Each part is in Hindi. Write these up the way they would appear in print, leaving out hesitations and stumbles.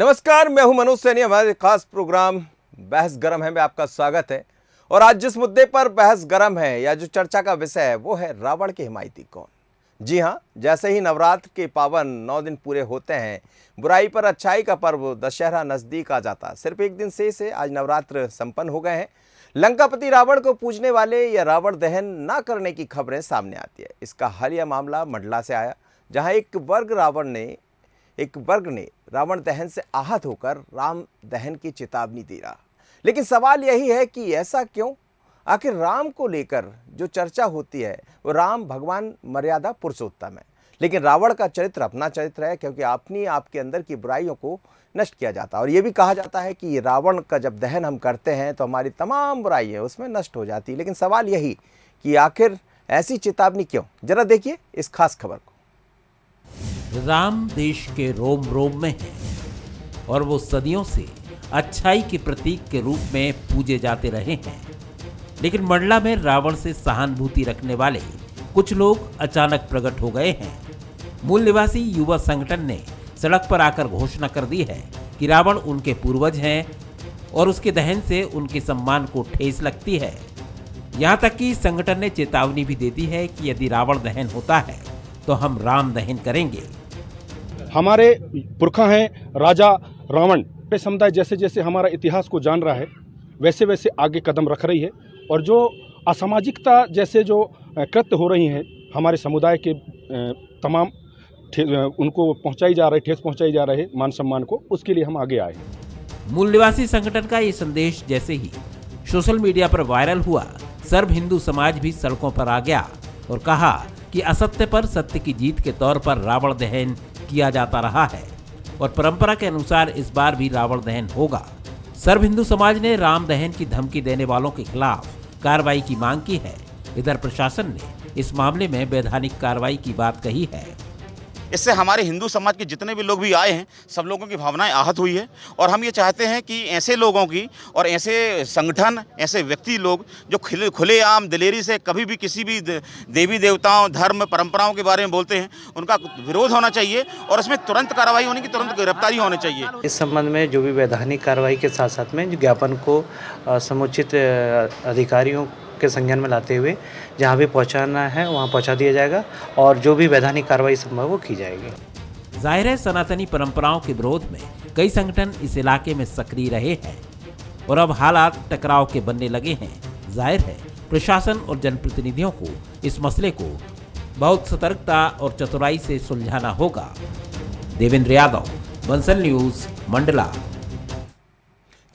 नमस्कार, मैं हूं मनोज सैनी। हमारे खास प्रोग्राम बहस गरम है में आपका स्वागत है। और आज जिस मुद्दे पर बहस गरम है या जो चर्चा का विषय है वो है रावण के हिमायती कौन। जी हां, जैसे ही नवरात्र के पावन 9 दिन पूरे होते हैं, बुराई पर अच्छाई का पर्व दशहरा नजदीक आ जाता। सिर्फ एक दिन शेष है, आज नवरात्र संपन्न हो गए हैं। लंकापति रावण को पूजने वाले या रावण दहन ना करने की खबरें सामने आती है। इसका हालिया मामला मंडला से आया, जहां एक वर्ग ने रावण दहन से आहत होकर राम दहन की चेतावनी दी रहा। लेकिन सवाल यही है कि ऐसा क्यों? आखिर राम को लेकर जो चर्चा होती है वो राम भगवान मर्यादा पुरुषोत्तम है, लेकिन रावण का चरित्र अपना चरित्र है, क्योंकि अपनी आपके अंदर की बुराइयों को नष्ट किया जाता है। और ये भी कहा जाता है कि रावण का जब दहन हम करते हैं तो हमारी तमाम बुराइयां उसमें नष्ट हो जाती है। लेकिन सवाल यही कि आखिर ऐसी चेतावनी क्यों? जरा देखिए इस खास खबर को। राम देश के रोम रोम में है और वो सदियों से अच्छाई के प्रतीक के रूप में पूजे जाते रहे हैं। लेकिन मंडला में रावण से सहानुभूति रखने वाले कुछ लोग अचानक प्रकट हो गए हैं। मूल निवासी युवा संगठन ने सड़क पर आकर घोषणा कर दी है कि रावण उनके पूर्वज हैं और उसके दहन से उनके सम्मान को ठेस लगती है। यहाँ तक कि संगठन ने चेतावनी भी दे दी है कि यदि रावण दहन होता है तो हम राम दहन करेंगे। हमारे पुरखा हैं राजा रावण पे समुदाय जैसे जैसे हमारा इतिहास को जान रहा है वैसे वैसे आगे कदम रख रही है, और जो असामाजिकता जैसे जो कृत्य हो रही हैं हमारे समुदाय के तमाम उनको पहुंचाई जा रही ठेस पहुंचाई जा रहे मान सम्मान को, उसके लिए हम आगे आए हैं। मूल निवासी संगठन का ये संदेश जैसे ही सोशल मीडिया पर वायरल हुआ, सर्व हिंदू समाज भी सड़कों पर आ गया और कहा कि असत्य पर सत्य की जीत के तौर पर रावण दहन किया जाता रहा है और परंपरा के अनुसार इस बार भी रावण दहन होगा। सर्व हिंदू समाज ने राम दहन की धमकी देने वालों के खिलाफ कार्रवाई की मांग की है। इधर प्रशासन ने इस मामले में वैधानिक कार्रवाई की बात कही है। इससे हमारे हिंदू समाज के जितने भी लोग भी आए हैं सब लोगों की भावनाएं आहत हुई है, और हम ये चाहते हैं कि ऐसे लोगों की और ऐसे संगठन, ऐसे व्यक्ति लोग जो खुलेआम दिलेरी से कभी भी किसी भी देवी देवताओं, धर्म, परंपराओं के बारे में बोलते हैं, उनका विरोध होना चाहिए और इसमें तुरंत कार्रवाई होने की, तुरंत गिरफ्तारी होनी चाहिए। इस संबंध में जो भी वैधानिक कार्रवाई के साथ साथ में ज्ञापन को समुचित अधिकारियों के संज्ञान में लाते हुए जहां भी पहुंचाना है वहां पहुंचा दिया जाएगा और जो भी वैधानिक कार्रवाई संभव वो की जाएगी। जाहिर है सनातनी परंपराओं के विरोध में कई संगठन इस इलाके में सक्रिय रहे हैं और अब हालात टकराव के बनने लगे हैं। जाहिर है प्रशासन और जनप्रतिनिधियों को इस मसले को बहुत सतर्कता और चतुराई से सुलझाना होगा। देवेंद्र यादव, बंसल न्यूज, मंडला।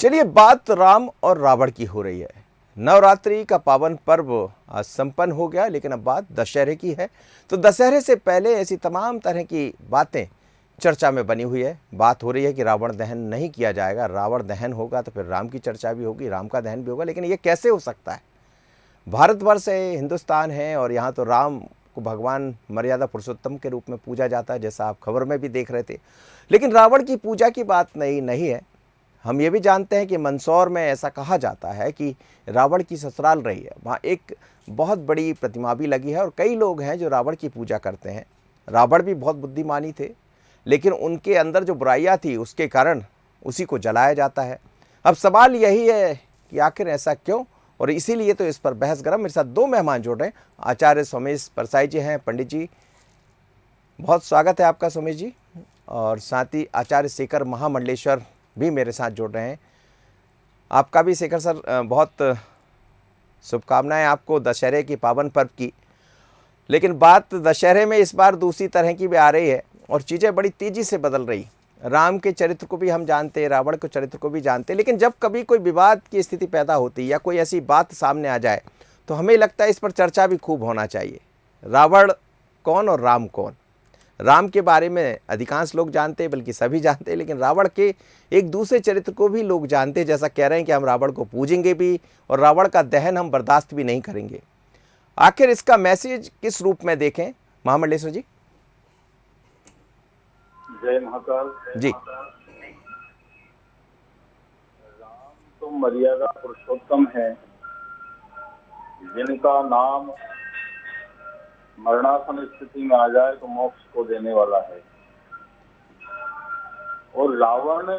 चलिए, बात राम और रावण की हो रही है। नवरात्रि का पावन पर्व आज संपन्न हो गया, लेकिन अब बात दशहरे की है। तो दशहरे से पहले ऐसी तमाम तरह की बातें चर्चा में बनी हुई है। बात हो रही है कि रावण दहन नहीं किया जाएगा, रावण दहन होगा तो फिर राम की चर्चा भी होगी, राम का दहन भी होगा। लेकिन ये कैसे हो सकता है? भारतवर्ष है, हिंदुस्तान है, और यहाँ तो राम को भगवान मर्यादा पुरुषोत्तम के रूप में पूजा जाता है, जैसा आप खबर में भी देख रहे थे। लेकिन रावण की पूजा की बात नहीं है। हम ये भी जानते हैं कि मंदसौर में ऐसा कहा जाता है कि रावण की ससुराल रही है, वहाँ एक बहुत बड़ी प्रतिमा भी लगी है और कई लोग हैं जो रावण की पूजा करते हैं। रावण भी बहुत बुद्धिमानी थे, लेकिन उनके अंदर जो बुराइयाँ थी उसके कारण उसी को जलाया जाता है। अब सवाल यही है कि आखिर ऐसा क्यों, और इसीलिए तो इस पर बहस गरम। मेरे साथ दो मेहमान जुड़ रहे हैं। आचार्य सोमेश परसाई जी हैं, पंडित जी, बहुत स्वागत है आपका सोमेश जी। और साथ ही आचार्य शेखर महामंडलेश्वर भी मेरे साथ जुड़ रहे हैं। आपका भी शेखर सर बहुत शुभकामनाएं आपको दशहरे की पावन पर्व की। लेकिन बात दशहरे में इस बार दूसरी तरह की भी आ रही है और चीज़ें बड़ी तेज़ी से बदल रही। राम के चरित्र को भी हम जानते हैं, रावण के चरित्र को भी जानते हैं, लेकिन जब कभी कोई विवाद की स्थिति पैदा होती या कोई ऐसी बात सामने आ जाए तो हमें लगता है इस पर चर्चा भी खूब होना चाहिए। रावण कौन और राम कौन? राम के बारे में अधिकांश लोग जानते हैं, बल्कि सभी जानते हैं, लेकिन रावण के एक दूसरे चरित्र को भी लोग जानते हैं। जैसा कह रहे हैं कि हम रावण को पूजेंगे भी और रावण का दहन हम बर्दाश्त भी नहीं करेंगे। आखिर इसका मैसेज किस रूप में देखें, महामंडलेश्वर जी? जय महाकाल जी। राम तो मर्यादा पुरुषोत्तम है, जिनका नाम मरणासन स्थिति में आ जाए तो मोक्ष को देने वाला है। और रावण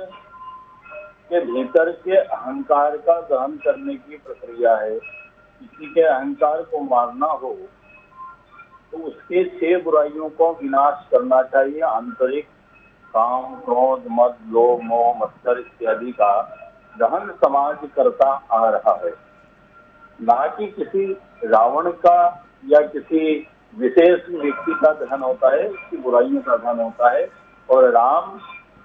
के भीतर के अहंकार का दहन करने की प्रक्रिया है। किसी के अहंकार को मारना हो तो उसके 6 बुराइयों को विनाश करना चाहिए। आंतरिक काम, क्रोध, मद, लोभ, मोह, मत्सर इत्यादि का दहन समाज करता आ रहा है, ना कि किसी रावण का या किसी विशेष व्यक्ति का दहन होता है, उसकी बुराइयों का दहन होता है। और राम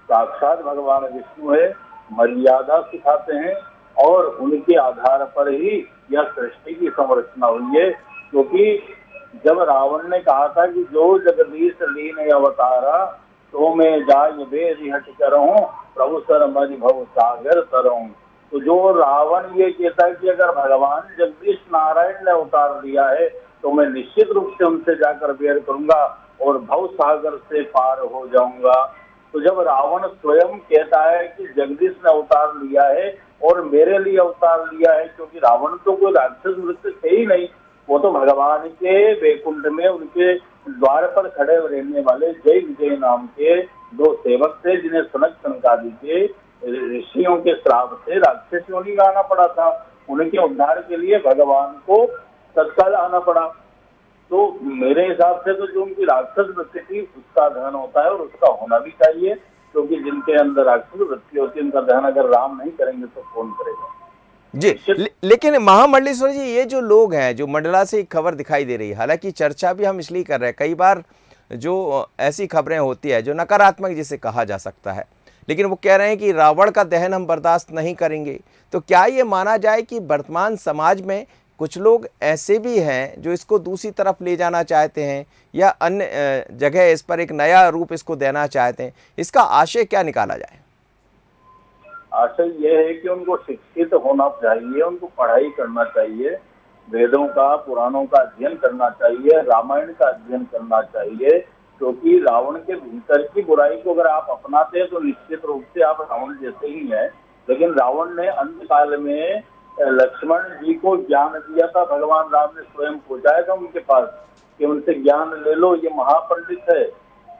साक्षात भगवान विष्णु है, मर्यादा सिखाते हैं और उनके आधार पर ही यह सृष्टि की संरचना हुई है। क्योंकि जब रावण ने कहा था कि जो जगदीश लीन अवतारा तो मैं जाय बेद हट करऊं प्रभु सर मरि भव सागर तरऊं, तो जो रावण ये कहता है कि अगर भगवान जगदीश नारायण ने अवतार लिया है तो मैं निश्चित रूप से उनसे जाकर बेर करूंगा और भव सागर से पार हो जाऊंगा। तो जब रावण स्वयं कहता है कि जगदीश ने अवतार लिया है और मेरे लिए अवतार लिया है, क्योंकि रावण तो कोई राक्षस वृत्ति थे ही नहीं, वो तो भगवान के वैकुंठ में उनके द्वार पर खड़े रहने वाले जय विजय नाम के 2 सेवक थे, जिन्हें सनक सनकादि के ऋषियों के श्राप से राक्षस योनि में आना पड़ा था। उनके उद्धार के लिए भगवान को तत्काल आना पड़ा। तो मेरे हिसाब से तो जो उनकी राक्षस वृत्ति थी उसका दहन होता है और उसका होना भी चाहिए, क्योंकि जिनके अंदर राक्षस वृत्ति होती है उनका दहन अगर राम नहीं करेंगे तो कौन करेगा जी। लेकिन महामंडलेश्वर जी, ये जो लोग हैं, जो मंडला से एक खबर दिखाई दे रही है, हालांकि चर्चा भी हम इसलिए कर रहे हैं, कई बार जो ऐसी खबरें होती है जो नकारात्मक जिसे कहा जा सकता है, लेकिन वो कह रहे हैं कि रावण का दहन हम बर्दाश्त नहीं करेंगे। तो क्या ये माना जाए कि वर्तमान समाज में कुछ लोग ऐसे भी हैं जो इसको दूसरी तरफ ले जाना चाहते हैं या अन्य जगह इस पर एक नया रूप इसको देना चाहते हैं? इसका आशय क्या निकाला जाए? आशय यह है कि उनको शिक्षित होना चाहिए, उनको पढ़ाई करना चाहिए, वेदों का, पुराणों का अध्ययन करना चाहिए, रामायण का अध्ययन करना चाहिए। क्योंकि रावण के भीतर की बुराई को अगर आप अपनाते हैं तो निश्चित रूप से आप रावण जैसे ही हैं। लेकिन रावण ने अंत काल में लक्ष्मण जी को ज्ञान दिया था, भगवान राम ने स्वयं पहुंचाया था उनके पास कि उनसे ज्ञान ले लो, ये महापंडित है।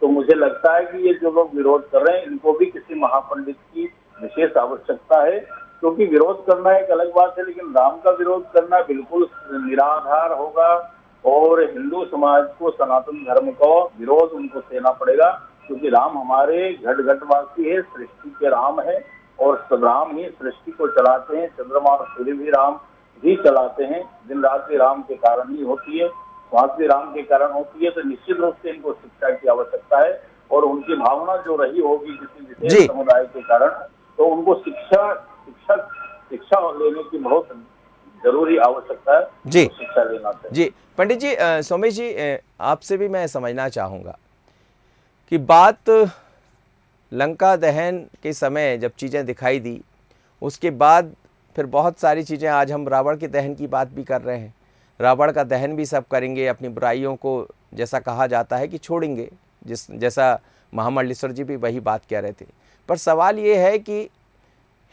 तो मुझे लगता है कि ये जो लोग विरोध कर रहे हैं इनको भी किसी महापंडित की विशेष आवश्यकता है, क्योंकि विरोध करना एक अलग बात है, लेकिन राम का विरोध करना बिल्कुल निराधार होगा और हिंदू समाज को, सनातन धर्म को विरोध उनको सहना पड़ेगा। क्योंकि राम हमारे घट घटवासी है, सृष्टि के राम है और सब राम ही सृष्टि को चलाते हैं। चंद्रमा और सूर्य भी राम ही चलाते हैं। दिन रात भी राम के कारण ही होती है, श्वास भी राम के कारण होती है। तो निश्चित रूप से इनको शिक्षा की आवश्यकता है और उनकी भावना जो रही होगी किसी विशेष समुदाय के कारण, तो उनको शिक्षा लेने की बहुत जरूरी आवश्यकता है जी। शिक्षा लेना चाहिए जी पंडित जी, सोमेश जी, आपसे भी मैं समझना चाहूँगा कि बात लंका दहन के समय जब चीज़ें दिखाई दी, उसके बाद फिर बहुत सारी चीज़ें, आज हम रावण के दहन की बात भी कर रहे हैं। रावण का दहन भी सब करेंगे, अपनी बुराइयों को जैसा कहा जाता है कि छोड़ेंगे, जैसा महामंडलेश्वर जी भी वही बात कह रहे थे। पर सवाल ये है कि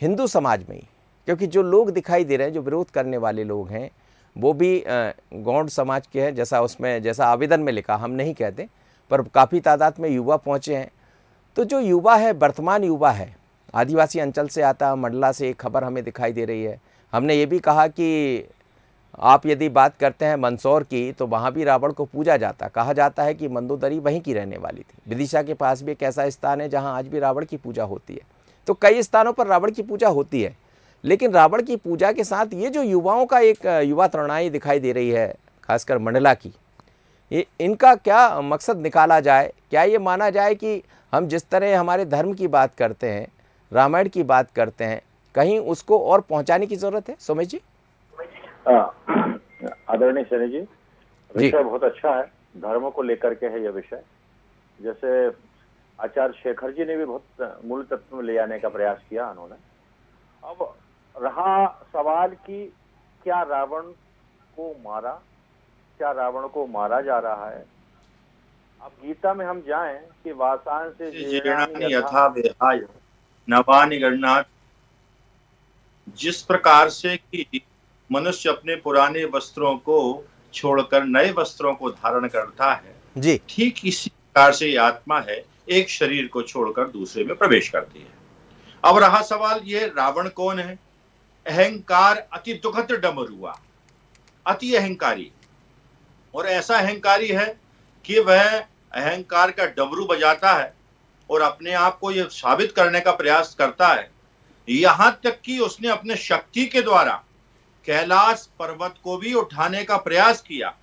हिंदू समाज में ही, क्योंकि जो लोग दिखाई दे रहे हैं, जो विरोध करने वाले लोग हैं, वो भी गौड़ समाज के हैं, जैसा आवेदन में लिखा, हम नहीं कहते, पर काफ़ी तादाद में युवा पहुँचे हैं। तो जो युवा है, वर्तमान युवा है, आदिवासी अंचल से आता, मंडला से एक खबर हमें दिखाई दे रही है। हमने ये भी कहा कि आप यदि बात करते हैं मंदसौर की, तो वहाँ भी रावण को पूजा जाता, कहा जाता है कि मंदोदरी वहीं की रहने वाली थी। विदिशा के पास भी एक ऐसा स्थान है जहाँ आज भी रावण की पूजा होती है। तो कई स्थानों पर रावण की पूजा होती है, लेकिन रावण की पूजा के साथ ये जो युवाओं का एक युवा तरुणाई दिखाई दे रही है, खासकर मंडला की, ये इनका क्या मकसद निकाला जाए? क्या ये माना जाए कि हम जिस तरह हमारे धर्म की बात करते हैं, रामायण की बात करते हैं, कहीं उसको और पहुंचाने की जरूरत है? सोमेश जी। आदरणीय सैनी जी, विषय बहुत अच्छा है, धर्म को लेकर के है यह विषय। जैसे आचार्य शेखर जी ने भी बहुत मूल तत्व में ले आने का प्रयास किया उन्होंने। अब रहा सवाल कि क्या रावण को मारा, क्या रावण को मारा जा रहा है? अब गीता में हम जाएं कि वासांस से यथा विहाय नवानि गृह्णाति, जिस प्रकार से कि मनुष्य अपने पुराने वस्त्रों को छोड़कर नए वस्त्रों को धारण करता है जी, ठीक इसी प्रकार से ये आत्मा है एक शरीर को छोड़कर दूसरे में प्रवेश करती है। अब रहा सवाल, ये रावण कौन है? अहंकार अति दुखद डमरुआ, अति अहंकारी, और ऐसा अहंकारी है कि वह अहंकार का डमरू बजाता है और अपने आप को यह साबित करने का प्रयास करता है, यहां तक कि उसने अपने शक्ति के द्वारा कैलाश पर्वत को भी उठाने का प्रयास किया।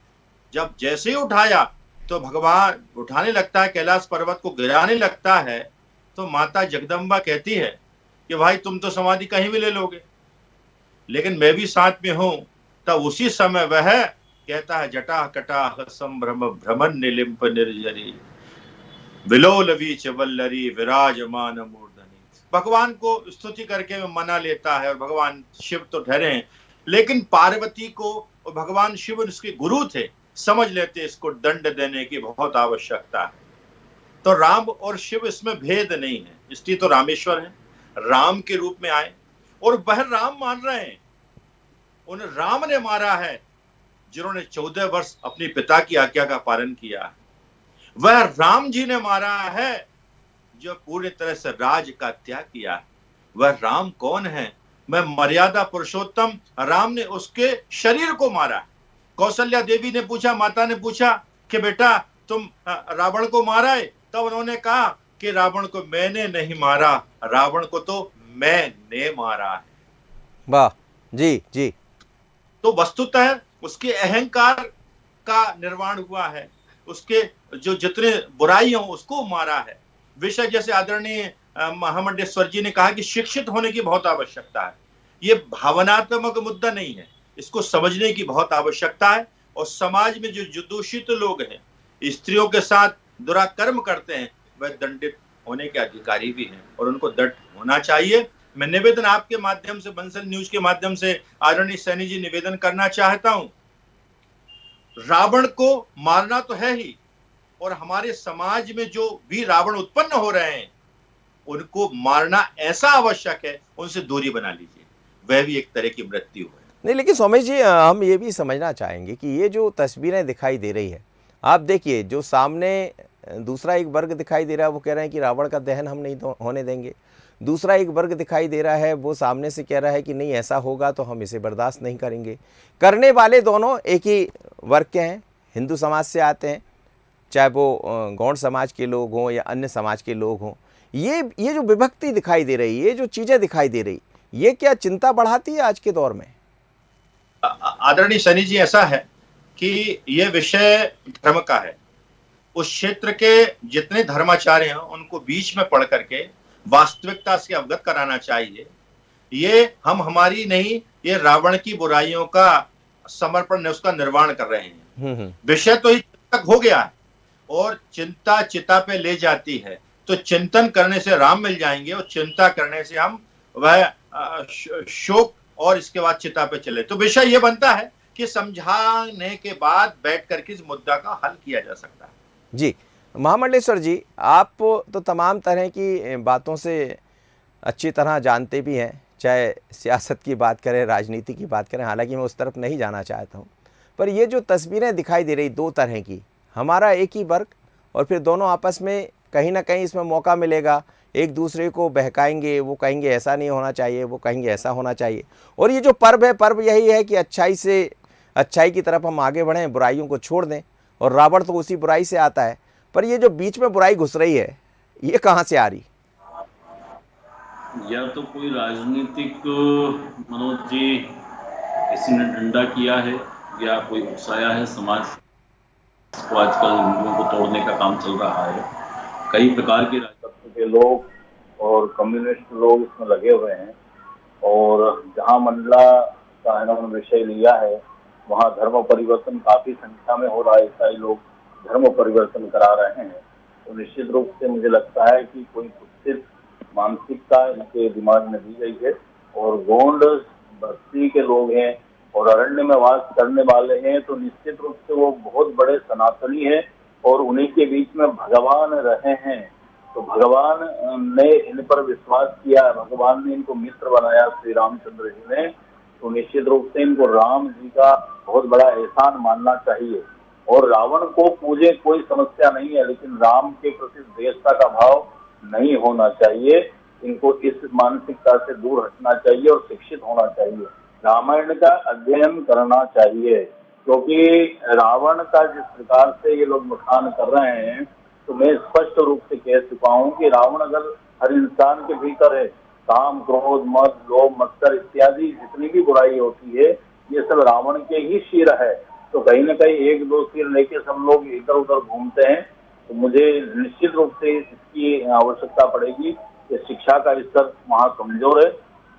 जब जैसे ही उठाया तो भगवान उठाने लगता है, कैलाश पर्वत को गिराने लगता है, तो माता जगदम्बा कहती है कि भाई तुम तो समाधि कहीं भी ले लोगे, लेकिन मैं भी साथ में हूं। तब उसी समय वह कहता है, जटा कटा संभ्रम भ्रमण निलिम्प निर्जरी विलोल वीच वल्लरी विराजमान मूर्धनि। भगवान को स्तुति करके में मना लेता है, और भगवान शिव तो ठहरे हैं, लेकिन पार्वती को, और भगवान शिव उसके गुरु थे, समझ लेते इसको दंड देने की बहुत आवश्यकता है। तो राम और शिव इसमें भेद नहीं है, इसलिए तो रामेश्वर है, राम के रूप में आए और वह राम मान रहे हैं। उन राम ने मारा है जिन्होंने 14 वर्ष अपने पिता की आज्ञा का पालन किया है। वह राम जी ने मारा है जो पूरी तरह से राज का त्याग किया है। वह राम कौन है? मैं मर्यादा पुरुषोत्तम राम ने उसके शरीर को मारा। कौशल्या देवी ने पूछा, माता ने पूछा कि बेटा तुम रावण को मारा है? तब उन्होंने कहा कि रावण को मैंने नहीं मारा, रावण को तो मैंने मारा है। वाह जी जी। तो वस्तुतः उसके अहंकार का निर्माण हुआ है, उसके जो जितने बुराई हो उसको मारा है। विषय जैसे आदरणीय महामंडेश्वर जी ने कहा कि शिक्षित होने की बहुत आवश्यकता है। ये भावनात्मक मुद्दा नहीं है, इसको समझने की बहुत आवश्यकता है। और समाज में जो दूषित लोग हैं, स्त्रियों के साथ दुराकर्म करते हैं, वह दंडित होने के अधिकारी भी हैं और उनको दंड होना चाहिए। मैं निवेदन आपके माध्यम से, बंसल न्यूज के माध्यम से आदरणीय सैनी जी निवेदन करना चाहता हूं, रावण को मारना तो है ही, और हमारे समाज में जो भी रावण उत्पन्न हो रहे हैं उनको मारना ऐसा आवश्यक है, उनसे दूरी बना लीजिए, वह भी एक तरह की मृत्यु है। नहीं, लेकिन स्वामी जी हम ये भी समझना चाहेंगे कि ये जो तस्वीरें दिखाई दे रही है, आप देखिए जो सामने दूसरा एक वर्ग दिखाई दे रहा है, वो कह रहे हैं कि रावण का दहन हम नहीं होने देंगे। दूसरा एक वर्ग दिखाई दे रहा है, वो सामने से कह रहा है कि नहीं ऐसा होगा तो हम इसे बर्दाश्त नहीं करेंगे। करने वाले दोनों एक ही वर्ग के हैं, हिंदू समाज से आते हैं, चाहे वो गौड़ समाज के लोग हों या अन्य समाज के लोग हों। ये जो विभक्ति दिखाई दे रही है, ये जो चीज़ें दिखाई दे रही, ये क्या चिंता बढ़ाती है आज के दौर में? आदरणीय सनी जी, ऐसा है कि ये विषय धर्म का है। उस क्षेत्र के जितने धर्माचार्य हैं उनको बीच में पढ़ करके वास्तविकता से अवगत कराना चाहिए। ये हम हमारी नहीं, ये रावण की बुराइयों का समर्पण, उसका निर्माण कर रहे हैं। विषय तो ही तक हो गया है और चिंता चिता पे ले जाती है, तो चिंतन करने से राम मिल जाएंगे और चिंता करने से हम वह शोक और इसके बाद चिता पे चले। तो विषय ये बनता है कि समझाने के बाद बैठ करके इस मुद्दा का हल किया जा सकता है। जी महामंडलेश्वर जी, आप तो तमाम तरह की बातों से अच्छी तरह जानते भी हैं, चाहे सियासत की बात करें, राजनीति की बात करें, हालांकि मैं उस तरफ नहीं जाना चाहता हूं, पर ये जो तस्वीरें दिखाई दे रही दो तरह की, हमारा एक ही वर्ग और फिर दोनों आपस में कहीं ना कहीं इसमें मौका मिलेगा, एक दूसरे को बहकाएंगे, वो कहेंगे ऐसा नहीं होना चाहिए, वो कहेंगे ऐसा होना चाहिए। और ये जो पर्व है, पर्व यही है कि अच्छाई की तरफ हम आगे बढ़ें, बुराइयों को छोड़ दें, और रावण तो उसी बुराई से आता है। पर ये जो बीच में बुराई घुस रही है, ये कहाँ से आ रही? या तो कोई राजनीतिक मनोज जी किसी ने डंडा किया है या कोई उकसाया है, समाज को आजकल हिंदुओं को तोड़ने का काम चल रहा है। कई प्रकार के लोग और कम्युनिस्ट लोग इसमें लगे हुए हैं, और जहां मंडला का इन्होंने विषय लिया है वहां धर्म परिवर्तन काफी संख्या में हो रहा है, ईसाई लोग धर्म परिवर्तन करा रहे हैं। तो निश्चित रूप से मुझे लगता है कि कोई कुत्सित मानसिकता इनके दिमाग में दी गई है, और गोंड बस्ती के लोग हैं और अरण्य में वास करने वाले हैं, तो निश्चित रूप से वो बहुत बड़े सनातनी हैं और उन्हीं के बीच में भगवान रहे हैं। तो भगवान ने इन पर विश्वास किया, भगवान ने इनको मित्र बनाया, श्री रामचंद्र जी ने। तो निश्चित रूप से इनको राम जी का बहुत बड़ा एहसान मानना चाहिए। और रावण को पूजे कोई समस्या नहीं है, लेकिन राम के प्रति द्वेषता का भाव नहीं होना चाहिए। इनको इस मानसिकता से दूर हटना चाहिए और शिक्षित होना चाहिए। रामायण का अध्ययन करना चाहिए, क्योंकि रावण का जिस प्रकार से ये लोग बखान कर रहे हैं, तो मैं स्पष्ट रूप से कह चुका हूँ कि रावण अगर हर इंसान के भीतर है, काम, क्रोध, मद, लोभ, मत्सर इत्यादि जितनी भी बुराई होती है, ये सब रावण के ही शिर है। तो कहीं ना कहीं एक दो सिर लेके सब लोग इधर उधर घूमते हैं। तो मुझे निश्चित रूप से इसकी आवश्यकता पड़ेगी कि शिक्षा का स्तर वहाँ कमजोर है,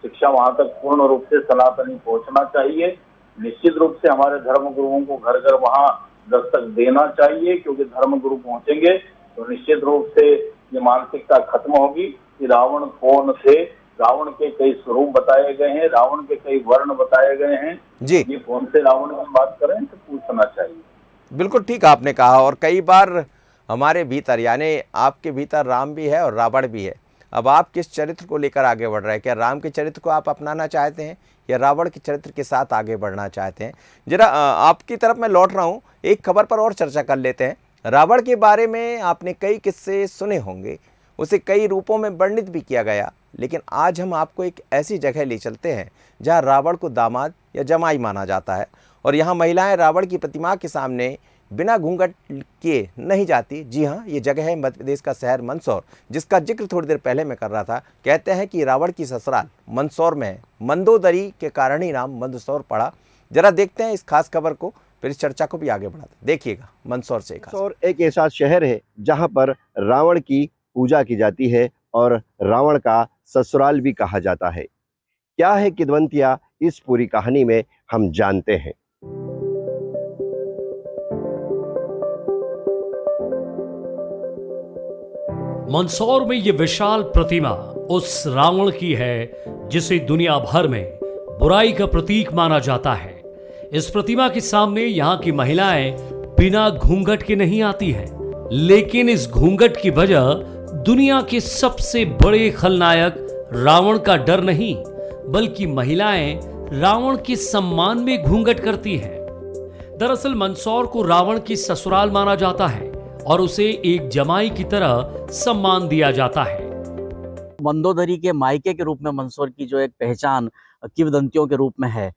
शिक्षा वहाँ तक पूर्ण रूप से सनातनी पहुँचना चाहिए। निश्चित रूप से हमारे धर्म गुरुओं को घर घर वहाँ दस्तक देना चाहिए, क्योंकि धर्म गुरु पहुँचेंगे तो निश्चित रूप से ये मानसिकता खत्म होगी कि रावण कौन थे। रावण के कई स्वरूप बताए गए हैं, रावण के कई वर्ण बताए गए हैं जी। ये कौन से रावण की बात करें तो पूछना चाहिए। बिल्कुल ठीक आपने कहा। और कई बार हमारे भीतर यानी आपके भीतर राम भी है और रावण भी है। अब आप किस चरित्र को लेकर आगे बढ़ रहे हैं? क्या राम के चरित्र को आप अपनाना चाहते हैं या रावण के चरित्र के साथ आगे बढ़ना चाहते हैं? जरा आपकी तरफ मैं लौट रहा हूँ, एक खबर पर और चर्चा कर लेते हैं। रावण के बारे में आपने कई किस्से सुने होंगे, उसे कई रूपों में वर्णित भी किया गया, लेकिन आज हम आपको एक ऐसी जगह ले चलते हैं जहाँ रावण को दामाद या जमाई माना जाता है और यहाँ महिलाएं रावण की प्रतिमा के सामने बिना घूंघट किए नहीं जाती। जी हाँ, ये जगह है मध्य प्रदेश का शहर मंदसौर, जिसका जिक्र थोड़ी देर पहले मैं कर रहा था। कहते हैं कि रावण की ससुराल मंदसौर में है, मंदोदरी के कारण ही नाम मंदसौर पड़ा। जरा देखते हैं इस खास खबर को, फिर इस चर्चा को भी आगे बढ़ाते हैं। देखिएगा मंदसौर से। मंदसौर एक ऐसा शहर है जहाँ पर रावण की पूजा की जाती है और रावण का ससुराल भी कहा जाता है। क्या है किदवंतिया, इस पूरी कहानी में हम जानते हैं। मंदसौर में ये विशाल प्रतिमा उस रावण की है जिसे दुनिया भर में बुराई का प्रतीक माना जाता है। इस प्रतिमा के सामने यहाँ की महिलाएं बिना घूंघट के नहीं आती हैं, लेकिन इस घूंघट की वजह दुनिया के सबसे बड़े खलनायक रावण का डर नहीं, बल्कि महिलाएं रावण के सम्मान में घूंघट करती हैं। दरअसल मंदसौर को रावण की ससुराल माना जाता है और उसे एक जमाई की तरह सम्मान दिया जाता है। मंदोदरी के मायके के रूप में मंदसौर की जो एक पहचान किंवदंतियों के रूप में है,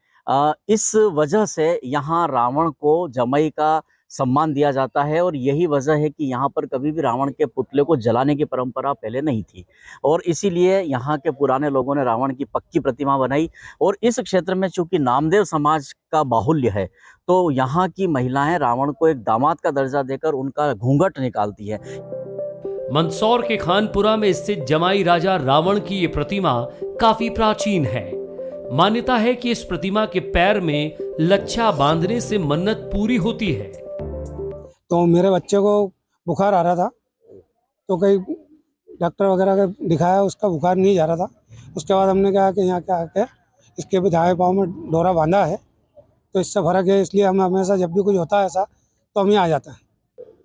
इस वजह से यहाँ रावण को जमाई का सम्मान दिया जाता है और यही वजह है कि यहाँ पर कभी भी रावण के पुतले को जलाने की परंपरा पहले नहीं थी और इसीलिए यहाँ के पुराने लोगों ने रावण की पक्की प्रतिमा बनाई। और इस क्षेत्र में चूंकि नामदेव समाज का बाहुल्य है, तो यहाँ की महिलाएं रावण को एक दामाद का दर्जा देकर उनका घूंघट निकालती है। मंदसौर के खानपुरा में स्थित जमाई राजा रावण की ये प्रतिमा काफी प्राचीन है। मान्यता है कि इस प्रतिमा के पैर में लच्छा बांधने से मन्नत पूरी होती है। तो मेरे बच्चे को बुखार आ रहा था, तो कई डॉक्टर वगैरह का दिखाया, उसका बुखार नहीं जा रहा था। उसके बाद हमने कहा कि यहाँ क्या आके इसके भी दाएं पाँव में डोरा बांधा है, तो इससे फर्क है। इसलिए हम हमेशा जब भी कुछ होता है ऐसा तो हम यहाँ आ जाते हैं।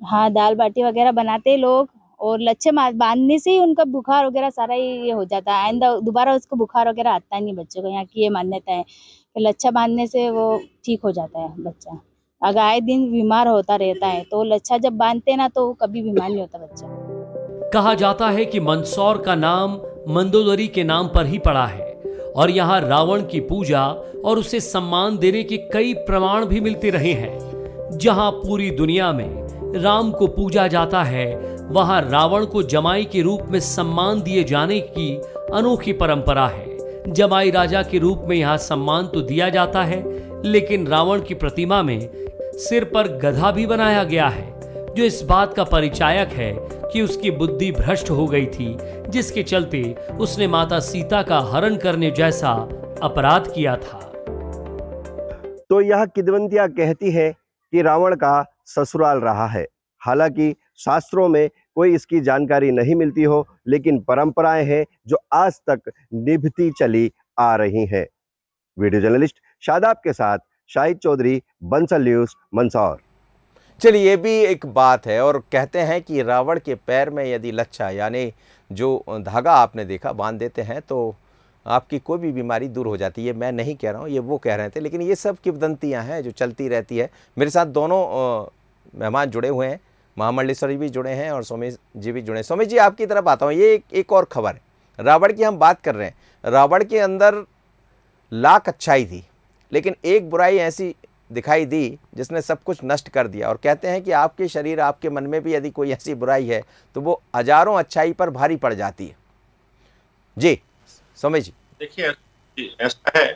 हाँ, दाल बाटी वगैरह बनाते हैं लोग और लच्छे बांधने से ही उनका बुखार वगैरह सारा ये हो जाता है। आइंदा दोबारा उसको बुखार वगैरह आता नहीं बच्चे को। यहाँ की ये मान्यता है कि लच्छा बांधने से वो ठीक हो जाता है बच्चा। अगर आए दिन बीमार होता रहता है तो लच्छा जब बांधते हैं ना तो कभी बीमार नहीं होता बच्चा। कहा जाता है कि मंदसौर का नाम मंदोदरी के नाम पर ही पड़ा है और यहाँ रावण की पूजा और उसे सम्मान देने के कई प्रमाण भी मिलते रहे हैं। जहाँ पूरी दुनिया में राम को पूजा जाता है, वहाँ रावण को जमाई के रूप में सम्मान दिए जाने की अनोखी परंपरा है। जमाई राजा के रूप में यहाँ सम्मान तो दिया जाता है, लेकिन रावण की प्रतिमा में सिर पर गधा भी बनाया गया है, जो इस बात का परिचायक है कि उसकी बुद्धि भ्रष्ट हो गई थी, जिसके चलते उसने माता सीता का हरण करने जैसा अपराध किया था। तो यह किदवंतिया कहती है कि रावण का ससुराल रहा है। हालांकि शास्त्रों में कोई इसकी जानकारी नहीं मिलती हो, लेकिन परंपराएं हैं जो आज तक निभती चली आ रही हैं। वीडियो जर्नलिस्ट शादाब के साथ शाहिद चौधरी, बंसल न्यूज, मंदसौर। चलिए, ये भी एक बात है। और कहते हैं कि रावण के पैर में यदि लच्छा यानी जो धागा आपने देखा बांध देते हैं तो आपकी कोई भी बीमारी दूर हो जाती है। मैं नहीं कह रहा हूँ, ये वो कह रहे थे, लेकिन ये सब किंवदंतियाँ हैं जो चलती रहती है। मेरे साथ दोनों मेहमान जुड़े हुए हैं, महामंडलेश्वर जी भी जुड़े हैं और सोमेश जी भी जुड़े हैं। सोमेश जी, आपकी तरफ आता हूँ। ये एक और खबर है, रावण की हम बात कर रहे हैं। रावण के अंदर लाख अच्छाई थी, लेकिन एक बुराई ऐसी दिखाई दी जिसने सब कुछ नष्ट कर दिया। और कहते हैं कि आपके शरीर, आपके मन में भी यदि कोई ऐसी बुराई है तो वो हजारों अच्छाई पर भारी पड़ जाती है। जी सोमेश जी। देखिए, ऐसा है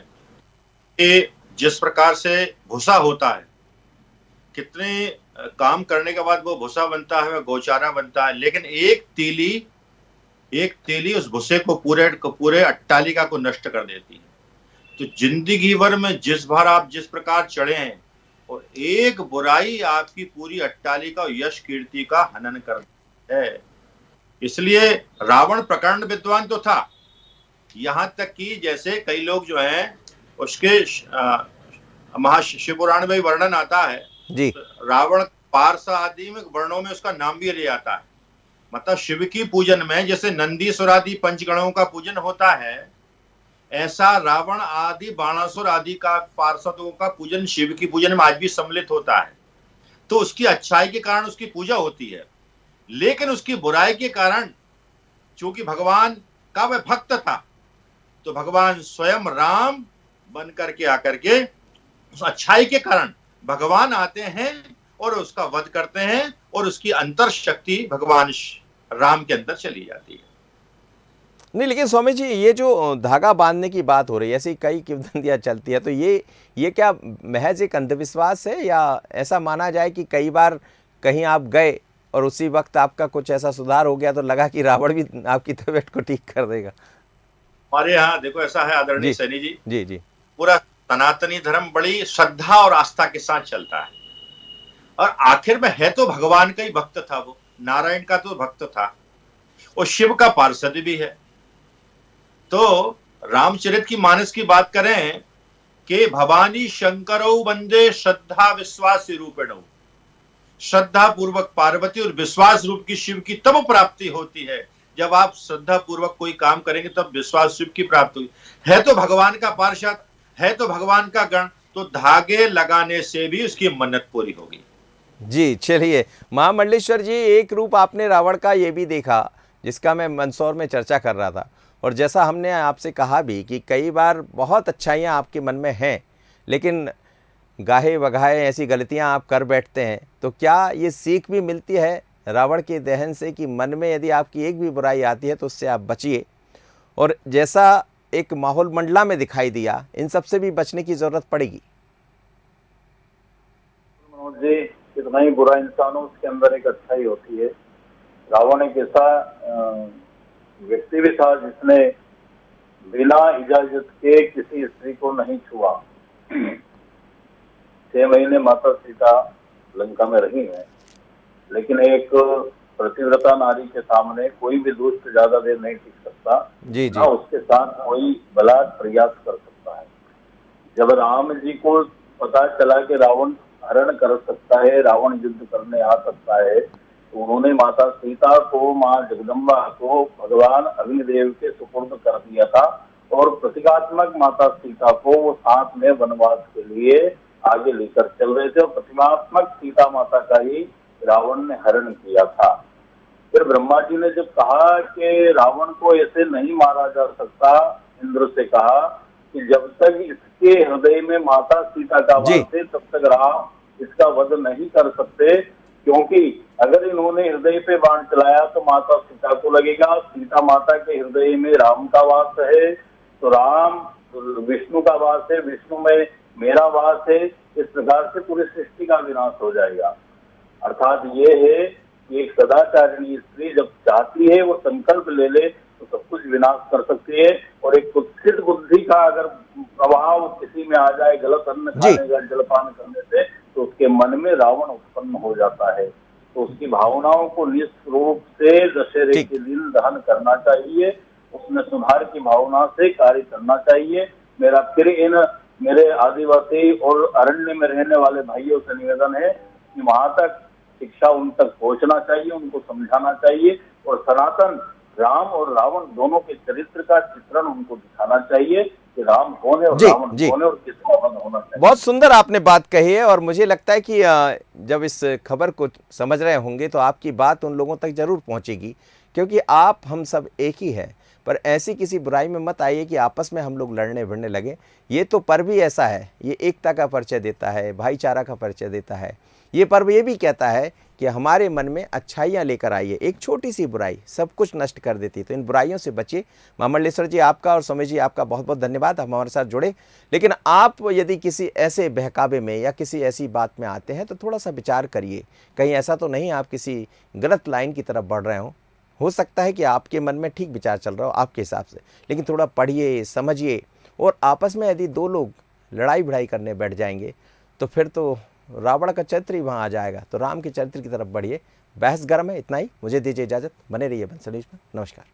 कि जिस प्रकार से भूसा होता है, कितने काम करने के बाद वो भूसा बनता है, वह गौचारा बनता है, लेकिन एक तीली उस भूसे को पूरे अट्टालिका को नष्ट कर देती है। तो जिंदगी भर में जिस बार आप जिस प्रकार चढ़े हैं और एक बुराई आपकी पूरी अट्टालिका और यश कीर्ति का हनन करती है। इसलिए रावण प्रकांड विद्वान तो था, यहां तक कि जैसे कई लोग जो हैं उसके महाशिवपुराण में वर्णन आता है जी, रावण पार्श आदि में वर्णों में उसका नाम भी ले आता है। मतलब शिव की पूजन में जैसे नंदीश्वर आदि पंचगणों का पूजन होता है, ऐसा रावण आदि बाणासुर आदि का पार्षदों का पूजन शिव की पूजन में आज भी सम्मिलित होता है। तो उसकी अच्छाई के कारण उसकी पूजा होती है, लेकिन उसकी बुराई के कारण, चूंकि भगवान का वह भक्त था, तो भगवान स्वयं राम बन करके आकर के उस अच्छाई के कारण भगवान आते हैं और उसका वध करते हैं और उसकी अंतर शक्ति भगवान राम के अंदर चली जाती है। नहीं, लेकिन स्वामी जी, ये जो धागा बांधने की बात हो रही है, ऐसी कई किंवदंतियां चलती है, तो ये क्या महज एक अंधविश्वास है, या ऐसा माना जाए कि कई बार कहीं आप गए और उसी वक्त आपका कुछ ऐसा सुधार हो गया तो लगा कि रावण भी आपकी तबीयत को ठीक कर देगा? हमारे यहाँ देखो ऐसा है आदरणीय सैनी जी, जी जी, पूरा सनातनी धर्म बड़ी श्रद्धा और आस्था के साथ चलता है, और आखिर में है तो भगवान का ही भक्त था, वो नारायण का तो भक्त था और शिव का पार्षद भी है। तो रामचरित की मानस की बात करें कि भवानी शंकरौ वंदे श्रद्धा विश्वास रूपिणौ, श्रद्धा पूर्वक पार्वती और विश्वास रूप की शिव की तब प्राप्ति होती है जब आप श्रद्धा पूर्वक कोई काम करेंगे, तब विश्वास शिव की प्राप्ति हुई है। तो भगवान का पार्षद है, तो भगवान का गण, तो धागे लगाने से भी उसकी मन्नत पूरी होगी। जी चलिए, महामंडलेश्वर जी, एक रूप आपने रावण का ये भी देखा जिसका मैं मंदसौर में चर्चा कर रहा था, और जैसा हमने आपसे कहा भी कि कई बार बहुत अच्छाइयाँ आपके मन में हैं, लेकिन गाहे वगाहे ऐसी गलतियां आप कर बैठते हैं। तो क्या ये सीख भी मिलती है रावण के दहन से कि मन में यदि आपकी एक भी बुराई आती है तो उससे आप बचिए, और जैसा एक माहौल मंडला में दिखाई दिया, इन सब से भी बचने की ज़रूरत पड़ेगी? मनोज जी, कितना ही बुरा इंसान हो, उसके अंदर एक अच्छाई होती है। रावण एक ऐसा व्यक्ति भी था जिसने बिना इजाजत के किसी स्त्री को नहीं छुआ। 6 महीने माता सीता लंका में रही है, लेकिन एक प्रतिव्रता नारी के सामने कोई भी दुष्ट ज्यादा देर नहीं टिक सकता, जी जी, ना उसके साथ कोई बलात् प्रयास कर सकता है। जब राम जी को पता चला कि रावण हरण कर सकता है, रावण युद्ध करने आ सकता है, तो उन्होंने माता सीता को, माँ जगदम्बा को भगवान अग्निदेव के सुपुर्द कर दिया था, और प्रतीकात्मक माता सीता को वो साथ में वनवास के लिए आगे लेकर चल रहे थे, और प्रतिमात्मक सीता माता का ही रावण ने हरण किया था। फिर ब्रह्मा जी ने जब कहा कि रावण को ऐसे नहीं मारा जा सकता, इंद्र से कहा कि जब तक इसके हृदय में माता सीता का वास है तब तक राम इसका वध नहीं कर सकते, क्योंकि अगर इन्होंने हृदय पे बाण चलाया तो माता सीता को लगेगा, सीता माता के हृदय में राम का वास है, तो राम विष्णु का वास है, विष्णु में मेरा वास है, इस प्रकार से पूरी सृष्टि का विनाश हो जाएगा। अर्थात ये है कि एक सदाचारिणी स्त्री जब चाहती है, वो संकल्प ले ले तो सब कुछ विनाश कर सकती है, और एक कुत्सित बुद्धि का अगर प्रभाव किसी में आ जाए गलत अन्न खाने का, जलपान करने से, तो उसके मन में रावण उत्पन्न हो जाता है। तो उसकी भावनाओं को निश्चित रूप से दशहरे के दिन दहन करना चाहिए, उसमें सुधार की भावना से कार्य करना चाहिए। मेरा फिर इन मेरे आदिवासी और अरण्य में रहने वाले भाइयों से निवेदन है कि वहां तक शिक्षा उन तक पहुंचना चाहिए, उनको समझाना चाहिए, और सनातन राम और रावण दोनों के चरित्र का चित्रण उनको दिखाना चाहिए कि राम कौन है और जी, रावण जी। कौन है और किसका वध होना चाहिए। बहुत सुंदर आपने बात कही है और मुझे लगता है कि जब इस खबर को समझ रहे होंगे तो आपकी बात उन लोगों तक जरूर पहुंचेगी, क्योंकि आप हम सब एक ही हैं। पर ऐसी किसी बुराई में मत आइए कि आपस में हम लोग लड़ने भिड़ने लगे। ये तो पर्व ही ऐसा है, ये एकता का परिचय देता है, भाईचारा का परिचय देता है। ये पर्व ये भी कहता है कि हमारे मन में अच्छाइयाँ लेकर आइए। एक छोटी सी बुराई सब कुछ नष्ट कर देती, तो इन बुराइयों से बचिए। महामंडलेश्वर जी आपका और स्वामी जी आपका बहुत बहुत धन्यवाद, हम हमारे साथ जुड़े। लेकिन आप यदि किसी ऐसे बहकावे में या किसी ऐसी बात में आते हैं तो थोड़ा सा विचार करिए, कहीं ऐसा तो नहीं आप किसी गलत लाइन की तरफ बढ़ रहे हो सकता है कि आपके मन में ठीक विचार चल रहा हो आपके हिसाब से, लेकिन थोड़ा पढ़िए, समझिए। और आपस में यदि दो लोग लड़ाई भिड़ाई करने बैठ जाएंगे तो फिर तो रावण का चरित्र ही वहाँ आ जाएगा। तो राम के चरित्र की तरफ बढ़िए। बहस गर्म है, इतना ही। मुझे दीजिए इजाज़त, बने रहिए बंसल न्यूज़ में। नमस्कार।